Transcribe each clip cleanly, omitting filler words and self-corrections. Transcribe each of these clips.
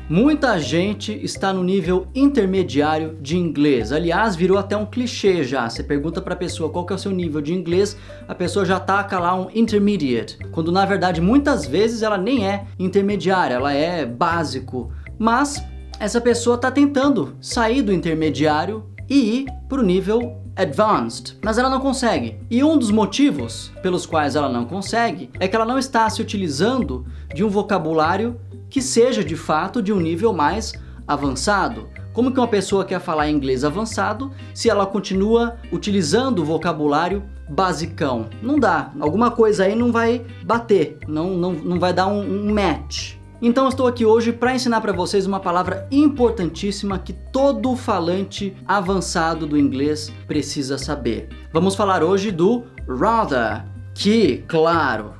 Muita gente está no nível intermediário de inglês. Aliás, virou até um clichê já. Você pergunta para a pessoa qual que é o seu nível de inglês, a pessoa já taca lá um intermediate, quando na verdade muitas vezes ela nem é intermediária, ela é básico. Mas essa pessoa está tentando sair do intermediário e ir para o nível advanced, mas ela não consegue. E um dos motivos pelos quais ela não consegue é que ela não está se utilizando de um vocabulário que seja de fato de um nível mais avançado. Como que uma pessoa quer falar inglês avançado se ela continua utilizando o vocabulário basicão? Não dá. Alguma coisa aí não vai bater, não vai dar um match. Então estou aqui hoje para ensinar para vocês uma palavra importantíssima que todo falante avançado do inglês precisa saber. Vamos falar hoje do rather, que, claro,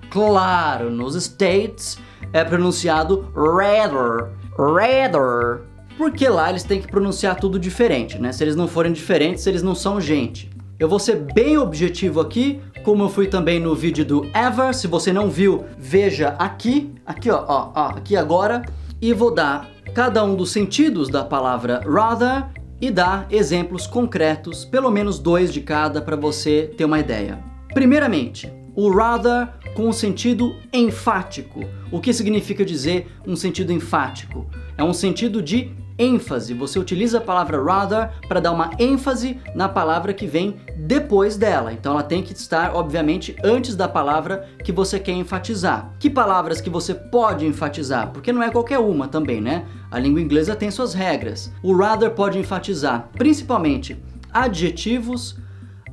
nos States é pronunciado rather, porque lá eles têm que pronunciar tudo diferente, né? Se eles não forem diferentes, eles não são gente. Eu vou ser bem objetivo aqui, como eu fui também no vídeo do Ever. Se você não viu, veja aqui ó, aqui agora, e vou dar cada um dos sentidos da palavra rather e dar exemplos concretos, pelo menos 2 de cada, para você ter uma ideia. Primeiramente, o rather com o sentido enfático. O que significa dizer um sentido enfático? É um sentido de ênfase. Você utiliza a palavra rather para dar uma ênfase na palavra que vem depois dela. Então ela tem que estar, obviamente, antes da palavra que você quer enfatizar. Que palavras que você pode enfatizar? Porque não é qualquer uma também, né? A língua inglesa tem suas regras. O rather pode enfatizar principalmente adjetivos,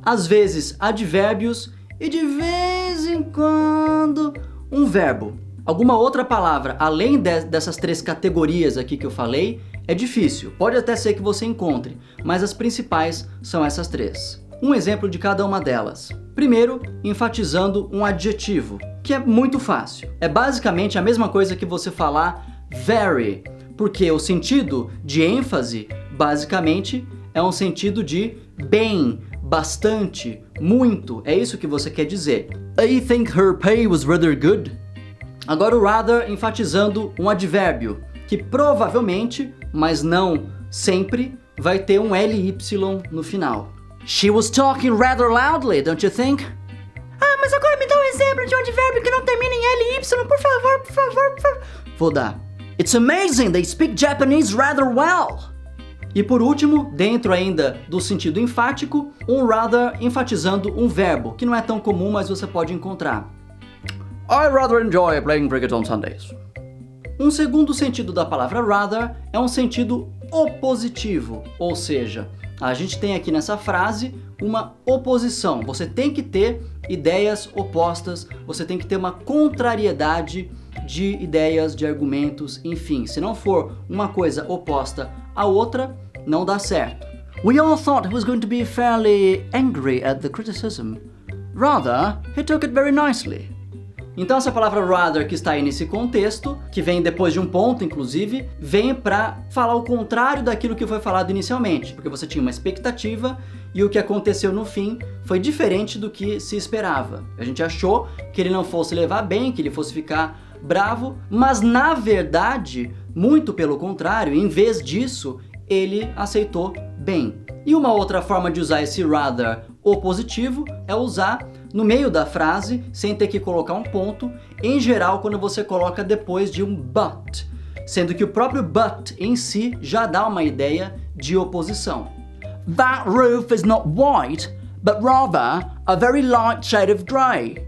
às vezes advérbios e de vez em quando um verbo. Alguma outra palavra, além dessas 3 categorias aqui que eu falei, é difícil. Pode até ser que você encontre, mas as principais são essas 3. Um exemplo de cada uma delas. Primeiro, enfatizando um adjetivo, que é muito fácil. É basicamente a mesma coisa que você falar very, porque o sentido de ênfase, basicamente, é um sentido de bem, bastante, muito. É isso que você quer dizer. I think her pay was rather good. Agora o rather enfatizando um advérbio, que provavelmente, mas não sempre, vai ter um ly no final. She was talking rather loudly, don't you think? Ah, mas agora me dá um exemplo de um advérbio que não termina em ly, por favor. Vou dar. It's amazing, they speak Japanese rather well. E por último, dentro ainda do sentido enfático, um rather enfatizando um verbo, que não é tão comum, mas você pode encontrar. I rather enjoy playing cricket on Sundays. Um segundo sentido da palavra rather é um sentido opositivo, ou seja, a gente tem aqui nessa frase uma oposição. Você tem que ter ideias opostas, você tem que ter uma contrariedade de ideias, de argumentos, enfim. Se não for uma coisa oposta à outra, não dá certo. We all thought he was going to be fairly angry at the criticism. Rather, he took it very nicely. Então essa palavra rather que está aí nesse contexto, que vem depois de um ponto inclusive, vem para falar o contrário daquilo que foi falado inicialmente, porque você tinha uma expectativa e o que aconteceu no fim foi diferente do que se esperava. A gente achou que ele não fosse levar bem, que ele fosse ficar bravo, mas na verdade, muito pelo contrário, em vez disso, ele aceitou bem. E uma outra forma de usar esse rather opositivo é usar no meio da frase, sem ter que colocar um ponto, em geral quando você coloca depois de um but, sendo que o próprio but em si já dá uma ideia de oposição. That roof is not white, but rather a very light shade of grey.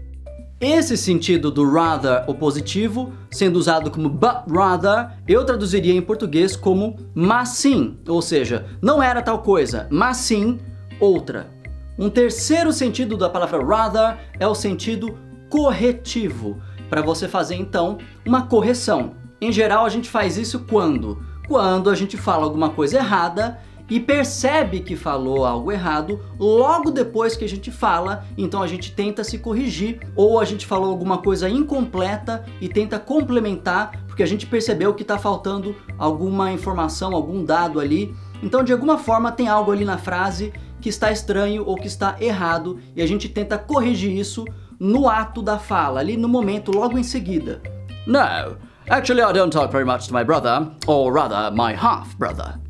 Esse sentido do rather opositivo, sendo usado como but rather, eu traduziria em português como mas sim, ou seja, não era tal coisa, mas sim outra. Um terceiro sentido da palavra rather é o sentido corretivo, para você fazer então uma correção. Em geral a gente faz isso quando a gente fala alguma coisa errada e percebe que falou algo errado logo depois que a gente fala, então a gente tenta se corrigir, ou a gente falou alguma coisa incompleta e tenta complementar, porque a gente percebeu que está faltando alguma informação, algum dado ali. Então de alguma forma tem algo ali na frase que está estranho ou que está errado e a gente tenta corrigir isso no ato da fala, ali no momento, logo em seguida. No, Actually, I don't talk very much to my brother, or rather, my half-brother.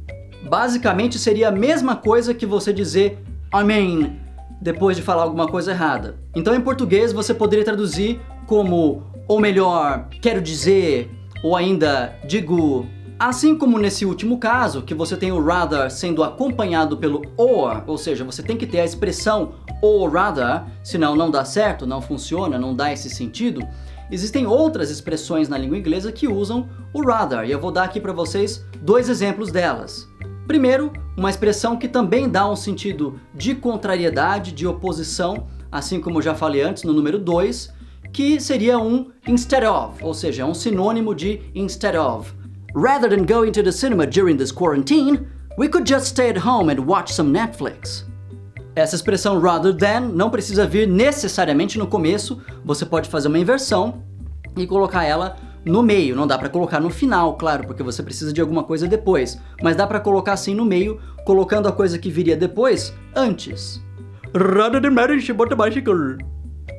Basicamente seria a mesma coisa que você dizer I mean depois de falar alguma coisa errada. Então em português você poderia traduzir como ou melhor, quero dizer, ou ainda digo. Assim como nesse último caso, que você tem o rather sendo acompanhado pelo or, ou seja, você tem que ter a expressão or rather, senão não dá certo, não funciona, não dá esse sentido. Existem outras expressões na língua inglesa que usam o rather, e eu vou dar aqui para vocês 2 exemplos delas. Primeiro, uma expressão que também dá um sentido de contrariedade, de oposição, assim como eu já falei antes no número 2, que seria um instead of, ou seja, é um sinônimo de instead of. Rather than going to the cinema during this quarantine, we could just stay at home and watch some Netflix. Essa expressão rather than não precisa vir necessariamente no começo, você pode fazer uma inversão e colocar ela no meio. Não dá para colocar no final, claro, porque você precisa de alguma coisa depois, mas dá para colocar assim no meio, colocando a coisa que viria depois antes. Rather than marrying, she bought a bicycle.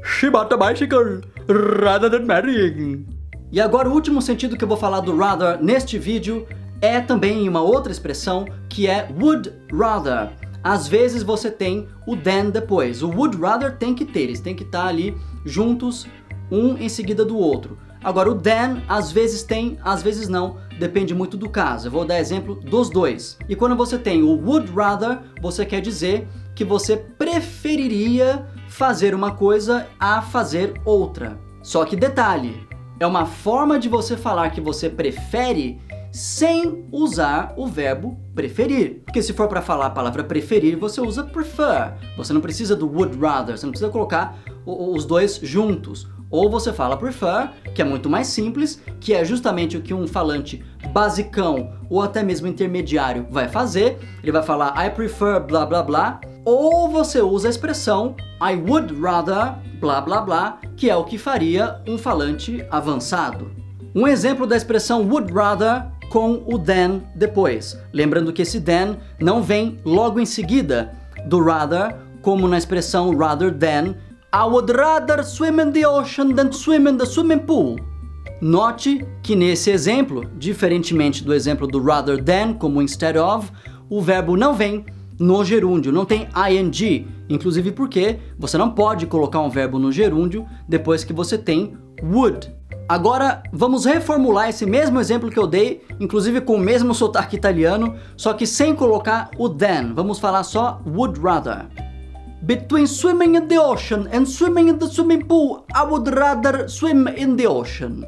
She bought a bicycle rather than marrying. E agora o último sentido que eu vou falar do rather neste vídeo é também uma outra expressão que é would rather. Às vezes você tem o than depois. O would rather tem que ter, eles têm que estar ali juntos, um em seguida do outro. Agora o than às vezes tem, às vezes não, depende muito do caso. Eu vou dar exemplo dos dois. E quando você tem o would rather, você quer dizer que você preferiria fazer uma coisa a fazer outra. Só que detalhe, é uma forma de você falar que você prefere sem usar o verbo preferir. Porque se for para falar a palavra preferir, você usa prefer. Você não precisa do would rather, você não precisa colocar os dois juntos. Ou você fala prefer, que é muito mais simples, que é justamente o que um falante basicão ou até mesmo intermediário vai fazer. Ele vai falar I prefer blá blá blá. Ou você usa a expressão I would rather blá blá blá, que é o que faria um falante avançado. Um exemplo da expressão would rather com o than depois. Lembrando que esse than não vem logo em seguida do rather, como na expressão rather than I would rather swim in the ocean than swim in the swimming pool. Note que nesse exemplo, diferentemente do exemplo do rather than, como instead of, o verbo não vem no gerúndio, não tem ing, inclusive porque você não pode colocar um verbo no gerúndio depois que você tem would. Agora vamos reformular esse mesmo exemplo que eu dei, inclusive com o mesmo sotaque italiano, só que sem colocar o than. Vamos falar só would rather. Between swimming in the ocean and swimming in the swimming pool, I would rather swim in the ocean.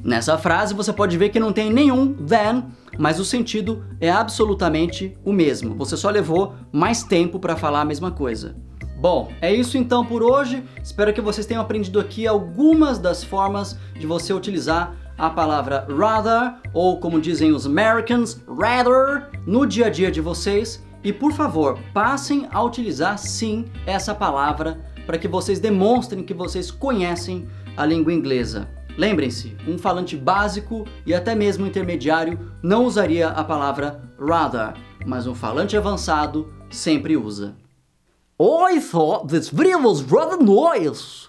Nessa frase você pode ver que não tem nenhum than, mas o sentido é absolutamente o mesmo. Você só levou mais tempo para falar a mesma coisa. Bom, é isso então por hoje. Espero que vocês tenham aprendido aqui algumas das formas de você utilizar a palavra rather, ou como dizem os Americans, rather, no dia a dia de vocês. E por favor, passem a utilizar sim essa palavra para que vocês demonstrem que vocês conhecem a língua inglesa. Lembrem-se, um falante básico e até mesmo intermediário não usaria a palavra rather, mas um falante avançado sempre usa. I thought this video was rather nice.